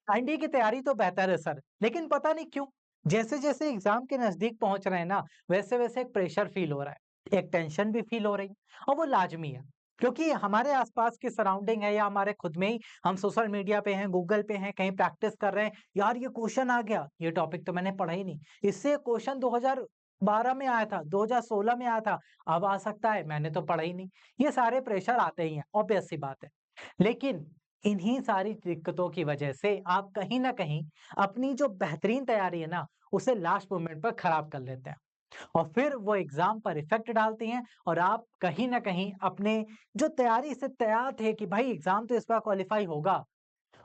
NDA की तैयारी तो बेहतर है सर, लेकिन पता नहीं क्यों जैसे-जैसे एग्जाम के नजदीक पहुंच रहे हैं ना, वैसे-वैसे एक प्रेशर फील हो रहा है, एक टेंशन भी फील हो रही है और वो लाज़मी है। क्योंकि हमारे आसपास की सराउंडिंग है या हमारे खुद में ही हम सोशल मीडिया पे हैं, गूगल पे हैं, कहीं प्रैक्टिस कर रहे हैं, यार ये क्वेश्चन आ गया, ये टॉपिक तो मैंने पढ़ा ही नहीं। इससे क्वेश्चन 2012 में आया था, 2016 में आया था, अब आ सकता है, मैंने तो पढ़ा ही नहीं। ये सारे प्रेशर आते ही हैं, ऑब्वियस सी बात है। लेकिन इन्हीं सारी दिक्कतों की वजह से आप कहीं न कहीं अपनी जो बेहतरीन तैयारी है ना, उसे लास्ट मोमेंट पर खराब कर लेते हैं और फिर वो एग्ज़ाम पर इफ़ेक्ट डालती हैं और आप कहीं न कहीं अपने जो तैयारी से तैयार थे कि भाई एग्ज़ाम तो इस बार क्वालीफाई होगा,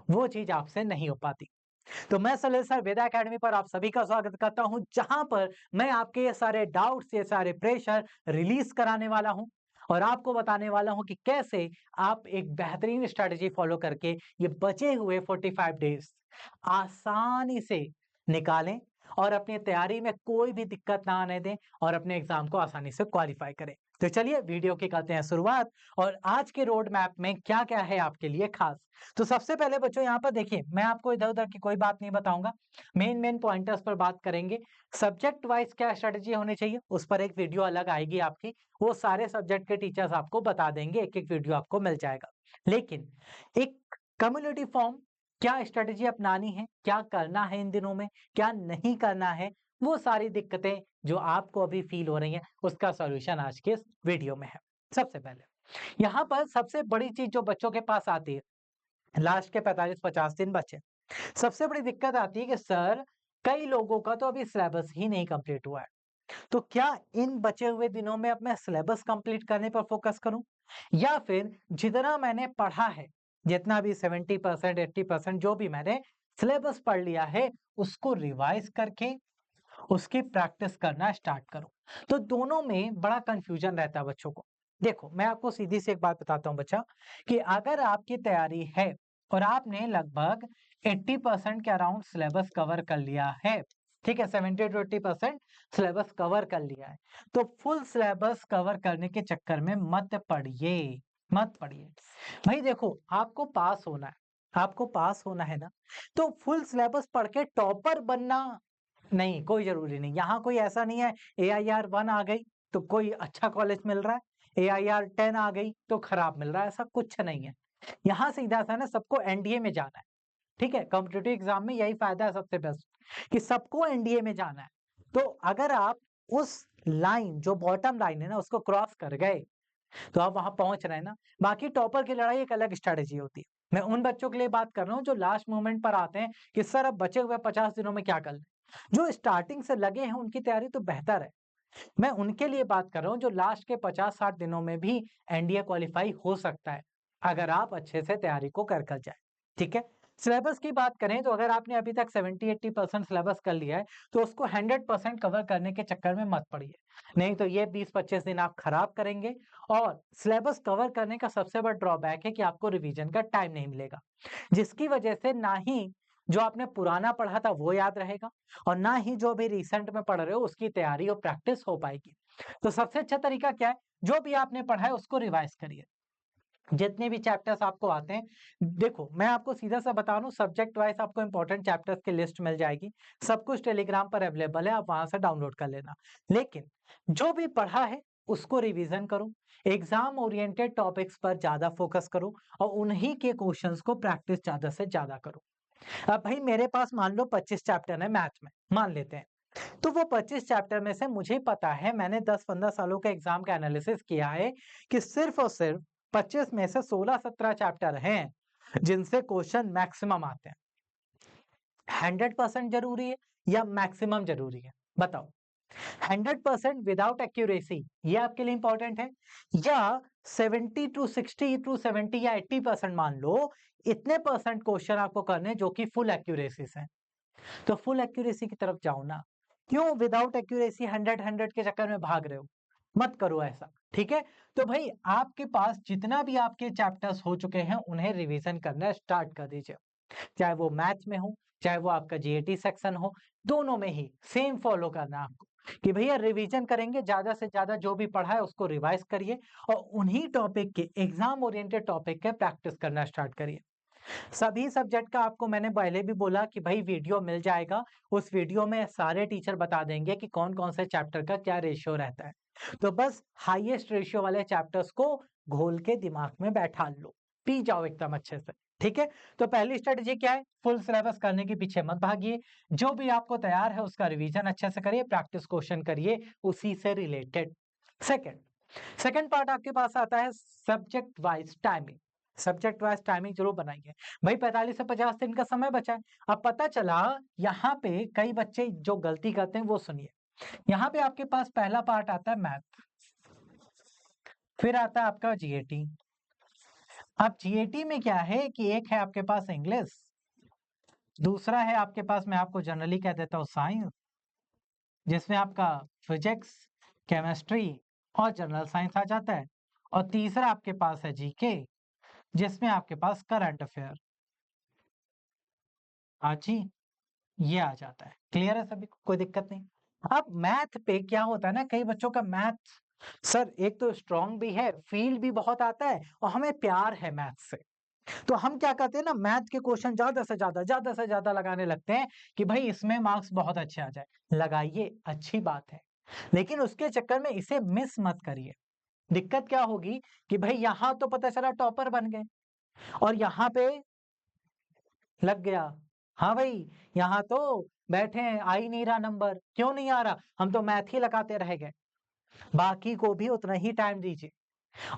वो चीज़ आपसे नहीं हो पाती। तो मैं सलील सर वेदा अकेडमी पर आप सभी का स्वागत करता हूं, जहां पर मैं आपके ये सारे डाउट्स, ये सारे प्रेशर रिलीज कराने वाला हूं और आपको बताने वाला हूं कि कैसे आप एक बेहतरीन स्ट्रेटजी फॉलो करके ये बचे हुए 45 डेज आसानी से निकालें और अपनी तैयारी में कोई भी दिक्कत ना आने दें और अपने एग्जाम को आसानी से क्वालिफाई करें। तो चलिए वीडियो की करते हैं शुरुआत और आज के रोड मैप में क्या-क्या है आपके लिए खास। तो सबसे पहले बच्चों यहाँ पर देखिए, मैं आपको इधर-उधर की कोई बात नहीं बताऊँगा। मेन पॉइंटर्स पर बात करेंगे। सब्जेक्ट वाइज़ क्या स्ट्रैटेजी होनी चाहिए, उस पर एक वीडियो अलग आएगी आपकी। वो सारे सब्जेक्ट के टीचर्स आपको बता देंगे, एक-एक वीडियो आपको मिल जाएगा। लेकिन एक कम्युनिटी फॉर्म क्या स्ट्रैटेजी अपनानी है, क्या करना है इन दिनों में, क्या नहीं करना है, वो सारी दिक्कतें जो आपको अभी फ़ील हो रही हैं, उसका सॉल्यूशन आज के इस वीडियो में है। सबसे पहले, यहाँ पर सबसे बड़ी चीज़ जो बच्चों के पास आती है, लास्ट के 45-50 दिन बचे। सबसे बड़ी दिक्कत आती है कि सर कई लोगों का तो अभी सिलेबस ही नहीं कंप्लीट हुआ है। तो क्या इन बचे हुए दिनों में अब मैं सिलेबस कंप्लीट करने पर फोकस करूं या फिर जितना मैंने पढ़ा है, जितना भी 70% 80% जो भी मैंने सिलेबस पढ़ लिया है, उसको रिवाइज करके उसकी प्रैक्टिस करना स्टार्ट करूं। तो दोनों में बड़ा कंफ्यूजन रहता है बच्चों को। देखो मैं आपको सीधी सी एक बात बताता हूं बच्चा, कि अगर आपकी तैयारी है और आपने लगभग 80% के अराउंड सिलेबस कवर कर लिया है, ठीक है, 70 टू 80% सिलेबस कवर कर लिया है, तो फुल सिलेबस कवर करने के चक्कर में मत पड़िए, मत पड़िए। भाई देखो, आपको पास होना है, आपको पास होना है ना, तो फुल सिलेबस पढ़ के टॉपर बनना नहीं, कोई ज़रूरी नहीं। यहाँ कोई ऐसा नहीं है एआईआर 1 आ गई तो कोई अच्छा कॉलेज मिल रहा है, एआईआर 10 आ गई तो खराब मिल रहा है, ऐसा कुछ नहीं है। यहाँ सीधा-सा ना सबको एनडीए में जाना है, ठीक है? कॉम्पिटिटिव एग्ज़ाम में यही फ़ायदा है सबसे बेस्ट, कि सबको एनडीए में जाना है। तो अगर आप उस लाइन जो बॉटम लाइन है ना उसको क्रॉस कर गए, तो आप वहाँ पहुँच रहे हैं ना। बाकी टॉपर की लड़ाई एक अलग स्ट्रैटेजी होती है। मैं उन बच्चों के लिए बात कर रहा हूँ जो लास्ट मोमेंट पर आते हैं कि सर अब बचे हुए 50 दिनों में क्या कर लें? जो स्टार्टिंग से लगे हैं उनकी तैयारी तो बेहतर है। मैं उनके लिए बात कर रहा हूँ जो लास्ट के 50-60 दिनों में भी एनडीए क्वालीफाई हो सकता है, अगर आप अच्छे से तैयारी को कर जाएँ, ठीक है? सिलेबस की बात करें तो अगर आपने अभी तक 70-80% सिलेबस कर लिया है, तो उसको 100% कवर करने के चक्कर में मत पड़िए। नहीं तो ये 20-25 दिन आप खराब करेंगे और सिलेबस कवर करने का सबसे बड़ा ड्रॉबैक है कि आपको रिवीजन का टाइम नहीं मिलेगा, जिसकी वजह से ना ही जो आपने पुराना पढ़ा था वो याद रहेगा और ना ही जो अभी रिसेंट में पढ़ रहे हो उसकी तैयारी और प्रैक्टिस हो पाएगी। तो सबसे अच्छा तरीका क्या है? जो भी आपने पढ़ा है उसको रिवाइज़ करिए। जितने भी चैप्टर्स आपको आते हैं, देखो मैं आपको सीधा-सा बता रहा हूँ, सब्जेक्ट वाइज़ आपको इम्पोर्टेंट चैप्टर्स की लिस्ट मिल जाएगी। सब कुछ टेलीग्राम पर अवेलेबल है, आप वहाँ से डाउनलोड कर लेना। लेकिन जो भी पढ़ा है उसको रिवीजन करो, एग्ज़ाम ओरिएंटेड टॉपिक्स पर ज़्यादा फोकस करो और उन्हीं के क्वेश्चंस को प्रैक्टिस ज़्यादा से ज़्यादा करो। अब भाई मेरे पास मान लो 25 चैप्टर है मैथ में, मान लेते हैं। तो वो 25 चैप्टर में से मुझे पता है, मैंने 10-15 सालों के एग्जाम का एनालिसिस किया है कि सिर्फ और सिर्फ 25 में से 16-17 चैप्टर हैं जिनसे क्वेश्चन मैक्सिमम आते हैं। 100% जरूरी है या मैक्सिमम जरूरी है, बताओ? 100% विदाउट एक्यूरेसी ये आपके लिए इंपॉर्टेंट है या 70 टू 60 टू 70 या 80% मान लो, इतने परसेंट क्वेश्चन आपको करने जो कि फुल एक्यूरेसी से हैं? तो फुल एक्यूरेसी की तरफ जाओ ना। क्यों विदाउट एक्यूरेसी 100 के चक्कर में भाग रहे हो? मत करो ऐसा, ठीक है? तो भाई आपके पास जितना भी आपके चैप्टर्स हो चुके हैं उन्हें रिवीजन करना स्टार्ट कर दीजिए। चाहे वो मैथ्स में हो, चाहे वो आपका जीएटी सेक्शन हो, दोनों में ही सेम फॉलो करना है आपको कि भैया रिवीजन करेंगे, ज़्यादा से ज़्यादा जो भी पढ़ा है उसको रिवाइज़ करिए और उन्हीं टॉपिक के एग्ज़ाम ओरिएंटेड टॉपिक के प्रैक्टिस करना स्टार्ट करिए। सभी सब्जेक्ट का आपको मैंने पहले भी बोला कि भाई वीडियो मिल जाएगा, उस वीडियो में सारे टीचर बता देंगे कि कौन-कौन से चैप्टर का क्या रेशियो रहता है। तो बस हाईएस्ट रेशियो वाले चैप्टर्स को घोल के दिमाग में बैठा लो, पी जाओ एकदम अच्छे से, ठीक है? तो पहली स्ट्रेटजी क्या है? फुल सिलेबस करने के पीछे मत भागिए, जो भी आपको तैयार है उसका रिवीजन अच्छे से करिए, प्रैक्टिस क्वेश्चन करिए उसी से रिलेटेड। सेकंड सेकंड पार्ट आपके पास आता है subject wise timing. Subject wise timing जरूर बनाइए। भाई 45 से 50 दिन का समय बचा है। अब पता चला यहाँ पे कई बच्चे जो गलती करते हैं वो सुनिए। यहाँ पे आपके पास पहला पार्ट आता है मैथ, फिर आता है आपका जीएटी। अब जीएटी में क्या है कि एक है आपके पास इंग्लिश, दूसरा है आपके पास, मैं आपको जनरली कह देता हूँ साइंस, जिसमें आपका फिजिक्स, केमिस्ट्री और जनरल साइंस आ जाता है, और तीसरा आपके पास है जीके, जिसमें आपके पास करंट अफेयर। हाँ जी, ये आ जाता है। क्लियर है सभी को? कोई दिक्कत नहीं। अब मैथ पे क्या होता है ना, कई बच्चों का मैथ सर एक तो स्ट्रांग भी है, फील भी बहुत आता है और हमें प्यार है मैथ से। तो हम क्या करते हैं ना, मैथ के क्वेश्चन ज्यादा से ज्यादा लगाने लगते हैं कि भाई इसमें मार्क्स बहुत अच्छे आ जाए। लगाइए, अच्छी बात है, लेकिन उसके चक्कर में इसे मिस मत करिए। दिक्कत क्या होगी कि भाई यहां तो पता चला टॉपर बन गए और यहाँ पे लग गया। हाँ भाई, यहाँ तो बैठे हैं, आ ही नहीं रहा नंबर। क्यों नहीं आ रहा? हम तो मैथ ही लगाते रह गए। बाकी को भी उतना ही टाइम दीजिए।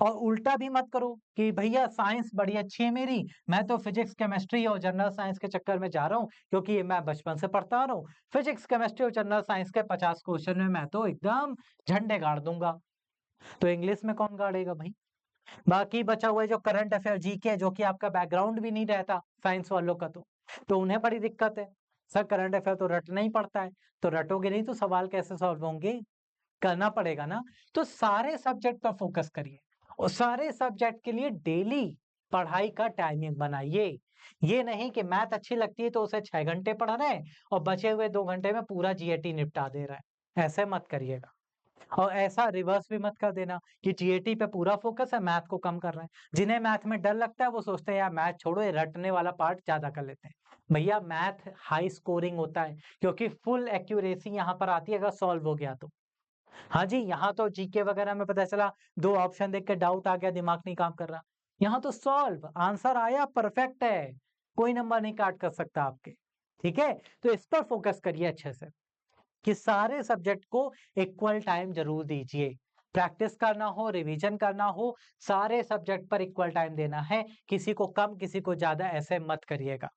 और उल्टा भी मत करो कि भैया साइंस बड़ी अच्छी है मेरी, मैं तो फिजिक्स केमिस्ट्री और जनरल साइंस के चक्कर में जा रहा हूँ क्योंकि ये मैं बचपन से पढ़ता आ रहा हूँ। फिजिक्स केमिस्ट्री और जनरल साइंस के 50 क्वेश्चन में मैं तो एकदम झंडे गाड़ दूंगा। तो इंग्लिश में कौन गाड़ेगा भाई? बाकी बचा हुआ है जो करंट अफेयर जीके है, जो कि आपका बैकग्राउंड भी नहीं रहता साइंस वालों का, तो उन्हें बड़ी दिक्कत है। सर करंट अफेयर तो रटना ही पड़ता है, तो रटोगे नहीं तो सवाल कैसे सॉल्व होंगे? करना पड़ेगा ना। तो सारे सब्जेक्ट पर फोकस करिए और सारे सब्जेक्ट के लिए डेली पढ़ाई का टाइमिंग बनाइए। ये नहीं कि मैथ अच्छी लगती है तो उसे 6 घंटे पढ़ रहे हैं और बचे हुए 2 घंटे में पूरा जीएटी निपटा दे रहा है। ऐसे मत करिएगा। और ऐसा रिवर्स भी मत कर देना कि जीएटी पे पूरा फोकस है, मैथ को कम कर रहे हैं। जिन्हें मैथ में डर लगता है वो सोचते हैं यार मैथ छोड़ो, ये रटने वाला पार्ट ज्यादा कर लेते हैं। भैया मैथ हाई स्कोरिंग होता है क्योंकि फुल एक्यूरेसी यहाँ पर आती है अगर सॉल्व हो गया तो। हाँ जी, यहाँ तो जीके वगैरह में पता चला 2 ऑप्शन देख के डाउट आ गया, दिमाग नहीं काम कर रहा। यहाँ तो सॉल्व, आंसर आया, परफेक्ट है, कोई नंबर नहीं काट कर सकता आपके। ठीक है? तो इस पर फोकस करिए अच्छे से कि सारे सब्जेक्ट को इक्वल टाइम जरूर दीजिए। प्रैक्टिस करना हो, रिवीजन करना हो, सारे सब्जेक्ट पर इक्वल टाइम देना है। किसी को कम, किसी को ज्यादा ऐसे मत करिएगा।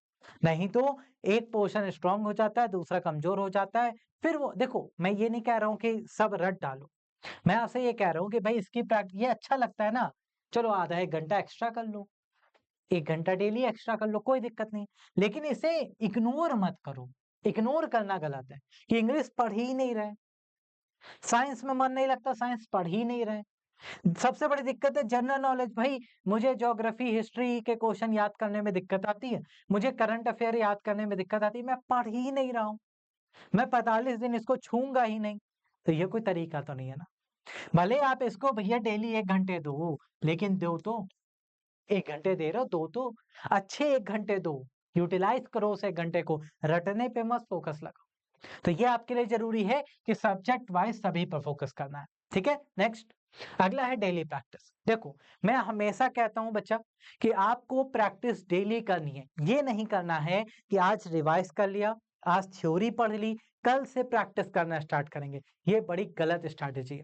नहीं तो एक पोर्शन स्ट्रांग हो जाता है, दूसरा कमजोर हो जाता है। फिर वो देखो, मैं ये नहीं कह रहा हूँ कि सब रट डालो। मैं आपसे ये कह रहा हूँ कि भाई इसकी प्रैक्टिस, ये अच्छा लगता है ना, चलो आधा 1 घंटा एक्स्ट्रा कर लो, 1 घंटा डेली एक्स्ट्रा कर लो, कोई दिक्कत नहीं। लेकिन इसे इग्नोर मत करो। इग्नोर करना गलत है कि इंग्लिश पढ़ ही नहीं रहे, साइंस में मन नहीं लगता, साइंस पढ़ ही नहीं रहे। सबसे बड़ी दिक्कत है जनरल नॉलेज। भाई मुझे ज्योग्राफी हिस्ट्री के क्वेश्चन याद करने में दिक्कत आती है, मुझे करंट अफेयर याद करने में दिक्कत आती है, मैं पढ़ ही नहीं रहा हूँ। मैं 45 दिन इसको छूंगा ही नहीं। तो ये कोई तरीका तो नहीं है ना। भले आप इसको भैया डेली 1 घंटे दो, लेकिन दो तो, 1 घंटे दे रहे हो, दो तो अच्छे 1 घंटे दो। यूटिलाइज करो उस 1 घंटे को, रटने पे मत फोकस लगाओ। तो ये आपके लिए जरूरी है कि सब्जेक्ट वाइज सभी पर फोकस करना है। ठीक है? नेक्स्ट अगला है डेली प्रैक्टिस। देखो, मैं हमेशा कहता हूं बच्चा कि आपको प्रैक्टिस डेली करनी है। ये नहीं करना है कि आज रिवाइज कर लिया, आज थ्योरी पढ़ ली, कल से प्रैक्टिस करना स्टार्ट करेंगे। ये बड़ी गलत स्ट्रैटेजी है।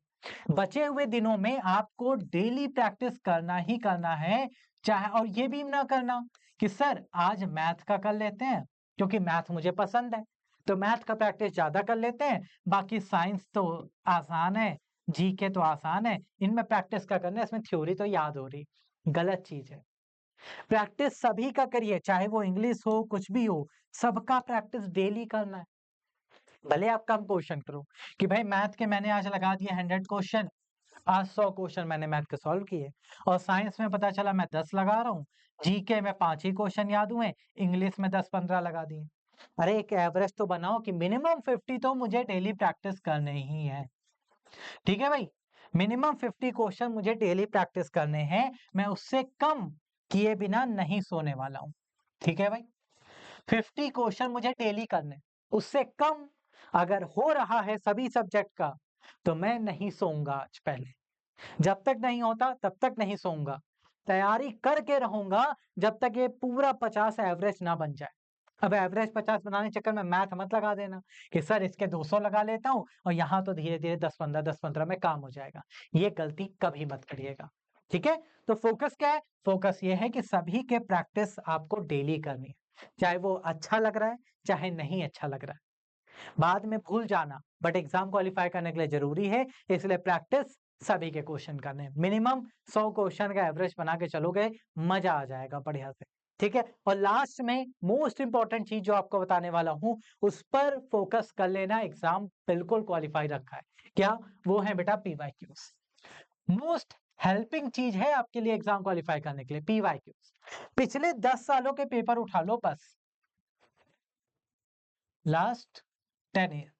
बचे हुए दिनों में आपको डेली प्रैक्टिस करना ही करना है। चाहे, और ये भी ना करना कि सर आज मैथ का कर लेते हैं क्योंकि मैथ मुझे पसंद है, तो मैथ का प्रैक्टिस ज्यादा कर लेते हैं, बाकी साइंस तो आसान है, जीके तो आसान है, इनमें प्रैक्टिस क्या करना है, इसमें थ्योरी तो याद हो रही। गलत चीज है। प्रैक्टिस सभी का करिए, चाहे वो इंग्लिश हो, कुछ भी हो, सबका प्रैक्टिस डेली करना है। भले आप कम क्वेश्चन करो कि भाई मैथ के मैंने आज लगा दिया 100 क्वेश्चन, आज 100 क्वेश्चन मैंने मैथ के सॉल्व किए, और साइंस में पता चला मैं 10 लगा रहा हूँ, जीके में 5 ही क्वेश्चन याद हुए, इंग्लिश में 10-15 लगा दिए। अरे एक एवरेज तो बनाओ कि मिनिमम 50 तो मुझे डेली प्रैक्टिस करने ही है। ठीक है भाई, मिनिमम 50 क्वेश्चन मुझे डेली प्रैक्टिस करने हैं, मैं उससे कम किए बिना नहीं सोने वाला हूं। ठीक है भाई, 50 क्वेश्चन मुझे डेली करने, उससे कम अगर हो रहा है सभी सब्जेक्ट का तो मैं नहीं सोऊंगा आज। पहले जब तक नहीं होता तब तक नहीं सोऊंगा, तैयारी करके रहूंगा जब तक ये पूरा 50 एवरेज ना बन जाए। अब एवरेज 50 बनाने के चक्कर में मैथ मत लगा देना कि सर इसके 200 लगा लेता हूं और यहाँ तो धीरे धीरे 10-15 में काम हो जाएगा। ये गलती कभी मत करिएगा, ठीक है। तो फोकस क्या है? फोकस ये है कि सभी के प्रैक्टिस आपको डेली करनी है, चाहे वो अच्छा लग रहा है चाहे नहीं अच्छा लग रहा है, बाद में भूल जाना, बट एग्जाम क्वालिफाई करने के लिए जरूरी है। इसलिए प्रैक्टिस सभी के क्वेश्चन करने, मिनिमम 100 क्वेश्चन का एवरेज बना के चलोगे, मजा आ जाएगा बढ़िया से, ठीक है। और लास्ट में मोस्ट इंपॉर्टेंट चीज जो आपको बताने वाला हूं, उस पर फोकस कर लेना, एग्जाम बिल्कुल क्वालिफाई रखा है। क्या? वो है बेटा पीवाईक्यूज। मोस्ट हेल्पिंग चीज है आपके लिए एग्जाम क्वालिफाई करने के लिए पीवाईक्यूज। पिछले 10 सालों के पेपर उठा लो बस, लास्ट 10 ईयर,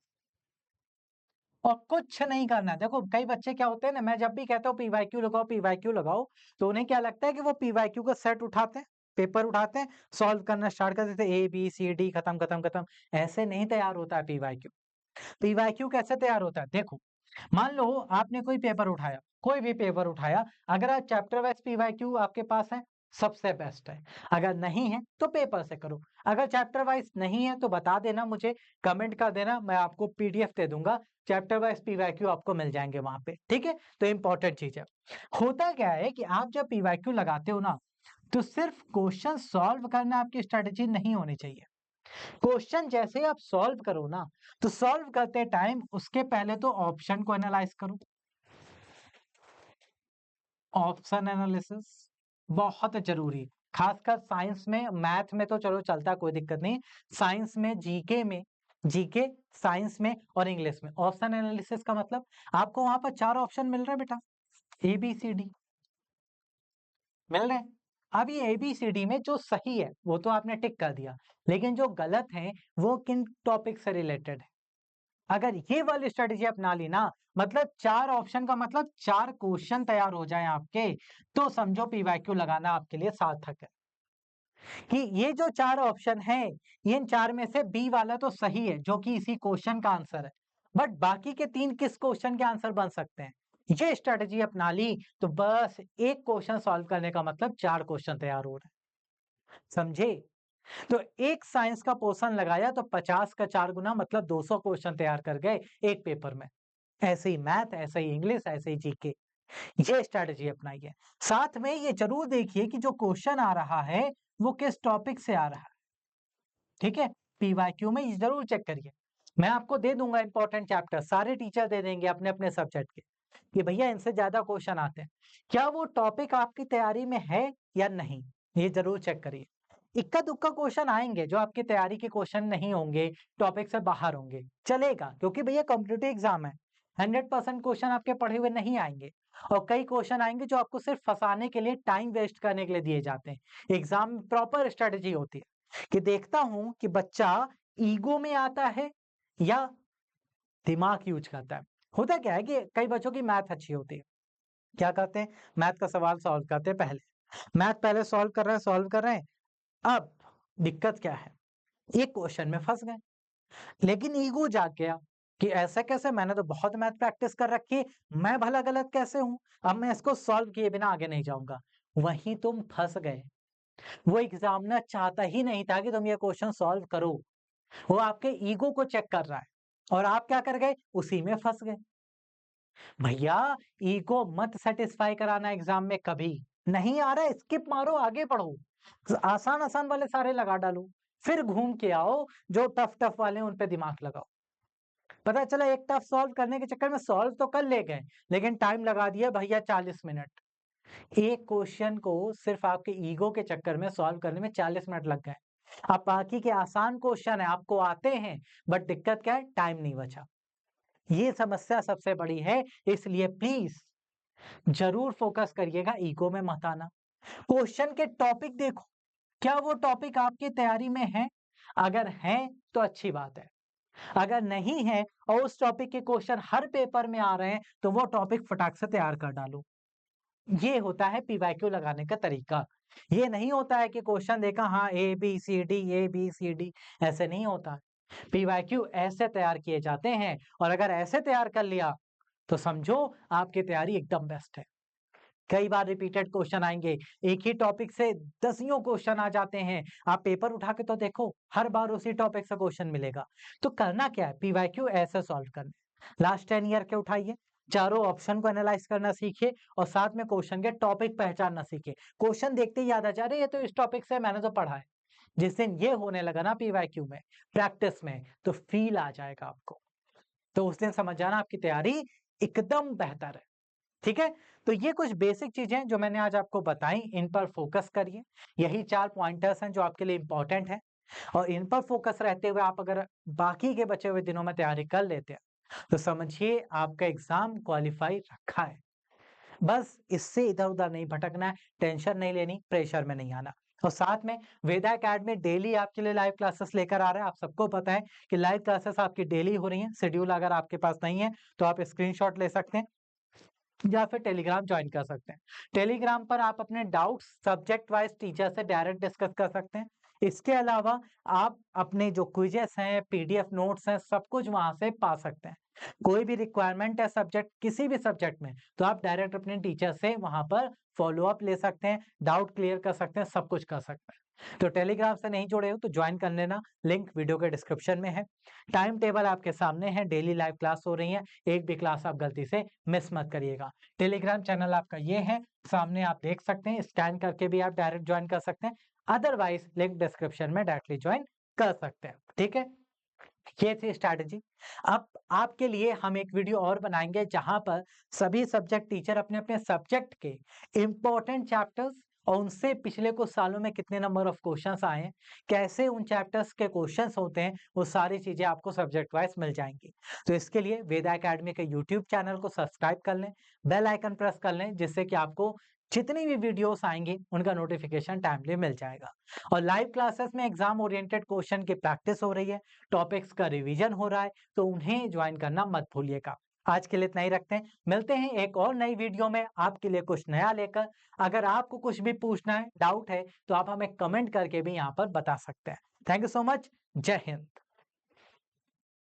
और कुछ नहीं करना। देखो कई बच्चे क्या होते हैं ना, मैं जब भी कहता हूँ पीवाईक्यू लगाओ पीवाईक्यू लगाओ, तो उन्हें क्या लगता है कि वो पीवाईक्यू का सेट उठाते हैं, पेपर उठाते हैं, सॉल्व करना स्टार्ट कर देते हैं, ए बी सी डी, खत्म खत्म खत्म। ऐसे नहीं तैयार होता है पीवाईक्यू। पीवाईक्यू कैसे तैयार होता है? देखो, मान लो आपने कोई पेपर उठाया, कोई भी पेपर उठाया, अगर आप चैप्टर वाइज पीवाईक्यू आपके पास है, सबसे बेस्ट है। अगर नहीं है तो पेपर से करो। अगर चैप्टर वाइज नहीं है तो बता देना मुझे, कमेंट कर देना, मैं आपको पीडीएफ दे दूंगा, चैप्टर वाइज पीवाईक्यू आपको मिल जाएंगे वहां पे, ठीक है। तो इंपॉर्टेंट चीज है। होता क्या है कि आप जब पीवाईक्यू लगाते हो ना, तो सिर्फ क्वेश्चन सॉल्व करना आपकी स्ट्रेटेजी नहीं होनी चाहिए। क्वेश्चन जैसे आप सॉल्व करो ना, तो सॉल्व करते टाइम उसके पहले तो ऑप्शन को एनालाइज करो। ऑप्शन एनालिसिस बहुत जरूरी, खासकर साइंस में, मैथ में तो चलो चलता है, कोई दिक्कत नहीं। साइंस में, जीके में, जीके साइंस में और इंग्लिश में ऑप्शन एनालिसिस का मतलब, आपको वहां पर 4 ऑप्शन मिल रहे हैं बेटा, ए बी सी डी मिल रहे हैं। अब ये एबीसीडी में जो सही है वो तो आपने टिक कर दिया, लेकिन जो गलत है वो किन टॉपिक से रिलेटेड है। अगर ये वाली स्ट्रेटेजी अपना ली ना, मतलब 4 ऑप्शन का मतलब 4 क्वेश्चन तैयार हो जाए आपके, तो समझो पीवाईक्यू लगाना आपके लिए सार्थक है। कि ये जो 4 ऑप्शन है, इन 4 में से बी वाला तो सही है जो कि इसी क्वेश्चन का आंसर है, बट बाकी के 3 किस क्वेश्चन के आंसर बन सकते हैं। ये स्ट्रेटेजी अपना ली तो बस एक क्वेश्चन सॉल्व करने का मतलब 4 क्वेश्चन तैयार हो रहे हैं, समझे। तो एक साइंस का पोर्शन लगाया तो 50 का 4 गुना मतलब 200 क्वेश्चन तैयार कर गए एक पेपर में। ऐसे ही मैथ, ऐसे ही इंग्लिश, ऐसे ही जीके, ये स्ट्रेटेजी अपनाइए। साथ में ये जरूर देखिए कि जो क्वेश्चन आ रहा है वो किस टॉपिक से आ रहा है, ठीक है। पीवाईक्यू में ये जरूर चेक करिए। मैं आपको दे दूंगा इंपॉर्टेंट चैप्टर, सारे टीचर दे देंगे अपने अपने सब्जेक्ट के, कि भैया इनसे ज्यादा क्वेश्चन आते हैं, क्या वो टॉपिक आपकी तैयारी में है या नहीं, ये जरूर चेक करिए। इक्का दुक्का क्वेश्चन आएंगे जो आपकी तैयारी के क्वेश्चन नहीं होंगे, टॉपिक से बाहर होंगे, चलेगा, क्योंकि भैया कॉम्पिटिटिव एग्जाम है। 100% क्वेश्चन आपके पढ़े हुए नहीं आएंगे, और कई क्वेश्चन आएंगे जो आपको सिर्फ फंसाने के लिए, टाइम वेस्ट करने के लिए दिए जाते हैं। एग्जाम में प्रॉपर स्ट्रेटेजी होती है कि देखता हूं कि बच्चा ईगो में आता है या दिमाग यूज करता है। होता क्या है कि कई बच्चों की मैथ अच्छी होती है, क्या करते हैं, मैथ का सवाल सॉल्व करते हैं, पहले मैथ पहले सॉल्व कर रहे हैं। अब दिक्कत क्या है, एक क्वेश्चन में फंस गए, लेकिन ईगो जाग गया कि ऐसा कैसे, मैंने तो बहुत मैथ प्रैक्टिस कर रखी है, मैं भला गलत कैसे हूं, अब मैं इसको सॉल्व किए बिना आगे नहीं जाऊंगा। वहीं तुम फंस गए। वो एग्जामिनर चाहता ही नहीं था कि तुम ये क्वेश्चन सॉल्व करो, वो आपके ईगो को चेक कर रहा है, और आप क्या कर गए, उसी में फंस गए। भैया ईगो मत सेटिस्फाई कराना एग्जाम में कभी। नहीं आ रहा है, स्किप मारो, आगे पढ़ो, आसान आसान वाले सारे लगा डालो, फिर घूम के आओ जो टफ टफ वाले हैं उन पे दिमाग लगाओ। पता चला एक टफ सॉल्व करने के चक्कर में सॉल्व तो कर ले गए, लेकिन टाइम लगा दिया भैया 40 मिनट। एक क्वेश्चन को सिर्फ आपके ईगो के चक्कर में सॉल्व करने में 40 मिनट लग गए। अब बाकी के आसान क्वेश्चन है आपको आते हैं, बट दिक्कत क्या है, टाइम नहीं बचा। ये समस्या सबसे बड़ी है, इसलिए प्लीज जरूर फोकस करिएगा, ईगो में मत आना। क्वेश्चन के टॉपिक देखो, क्या वो टॉपिक आपकी तैयारी में है? अगर है तो अच्छी बात है, अगर नहीं है और उस टॉपिक के क्वेश्चन हर पेपर में आ रहे हैं, तो वो टॉपिक फटाक से तैयार कर डालो। ये होता है पीवाईक्यू लगाने का तरीका। ये नहीं होता है कि क्वेश्चन देखा हाँ ABCD ऐसे नहीं होता। पीवाईक्यू ऐसे तैयार किए जाते हैं और अगर ऐसे तैयार कर लिया तो समझो आपकी तैयारी एकदम बेस्ट है। कई बार रिपीटेड क्वेश्चन आएंगे, एक ही टॉपिक से दसियों क्वेश्चन आ जाते हैं। आप पेपर उठा के तो देखो, हर बार उसी टॉपिक से क्वेश्चन मिलेगा। तो करना क्या है, पीवाईक्यू ऐसे सॉल्व करने। लास्ट 10 ईयर के उठाइए, चारों ऑप्शन को एनालाइज करना सीखिए और साथ में क्वेश्चन के टॉपिक पहचानना सीखिए। क्वेश्चन देखते ही याद आ जा रहे ये तो इस टॉपिक से मैंने तो पढ़ा है। जिस दिन ये होने लगा ना पीवाईक्यू में, प्रैक्टिस में, तो फील आ जाएगा आपको। तो उस दिन समझ जाना आपकी तैयारी एकदम बेहतर है। ठीक है? तो ये कुछ बेसिक चीजें जो मैंने आज आपको बताई, इन पर फोकस करिए। यही 4 पॉइंटर्स हैं जो आपके लिए इंपॉर्टेंट हैं और इन पर फोकस रहते हुए आप अगर बाकी के बचे हुए दिनों में तैयारी कर लेते हैं, तो समझिए आपका एग्जाम क्वालिफाई रखा है। बस इससे इधर-उधर नहीं भटकना है, टेंशन नहीं लेनी, प्रेशर में नहीं आना। और साथ में वेदा अकेडमी डेली आपके लिए लाइव क्लासेस लेकर आ रहा है। आप सबको पता है कि लाइव क्लासेस आपकी डेली हो रही हैं। शेड्यूल अगर आपके पास नहीं है, तो आप स्क्रीनशॉट ले सकते हैं या फिर टेलीग्राम ज्वाइन कर सकते हैं। टेलीग्राम पर आप अपने डाउट्स सब्जेक्ट वाइज टीचर से डायरेक्ट डिस्कस कर सकते हैं। इसके अलावा आप अपने जो क्विजेस हैं, पीडीएफ नोट्स हैं, सब कुछ वहां से पा सकते हैं। कोई भी रिक्वायरमेंट है सब्जेक्ट, किसी भी सब्जेक्ट में, तो आप डायरेक्ट अपने टीचर से वहां पर फॉलो अप ले सकते हैं, डाउट क्लियर कर सकते हैं, सब कुछ कर सकते हैं। तो टेलीग्राम से नहीं जुड़े हो तो ज्वाइन कर लेना, लिंक वीडियो के डिस्क्रिप्शन में है। टाइम टेबल आपके सामने है, डेली लाइव क्लास हो रही है, एक भी क्लास आप गलती से मिस मत करिएगा। टेलीग्राम चैनल आपका ये है, सामने आप देख सकते हैं, स्कैन करके भी आप डायरेक्ट ज्वाइन कर सकते हैं, अदरवाइज लिंक डिस्क्रिप्शन में डायरेक्टली ज्वाइन कर सकते हैं। ठीक है, ये थी स्ट्रैटेजी। अब आपके लिए हम एक वीडियो और बनाएंगे जहां पर सभी सब्जेक्ट टीचर अपने अपने सब्जेक्ट के इंपॉर्टेंट चैप्टर्स और उनसे पिछले कुछ सालों में कितने नंबर ऑफ क्वेश्चंस आए हैं, कैसे उन चैप्टर्स के क्वेश्चंस होते हैं, वो सारी चीजें आपको सब्जेक्ट वाइज मिल जाएंगी। तो इसके लिए वेदा एकेडमी के यूट्यूब चैनल को सब्सक्राइब कर लें, बेल आइकन प्रेस कर लें, जिससे कि आपको जितनी भी वीडियोस आएंगी उनका नोटिफिकेशन टाइमली मिल जाएगा। और लाइव क्लासेस में एग्जाम ओरिएंटेड क्वेश्चन की प्रैक्टिस हो रही है, टॉपिक्स का रिवीजन हो रहा है, तो उन्हें ज्वाइन करना मत भूलिएगा। आज के लिए इतना ही रखते हैं, मिलते हैं एक और नई वीडियो में आपके लिए कुछ नया लेकर। अगर आपको कुछ भी पूछना है, डाउट है, तो आप हमें कमेंट करके भी यहाँ पर बता सकते हैं। Thank you so much. जय हिंद।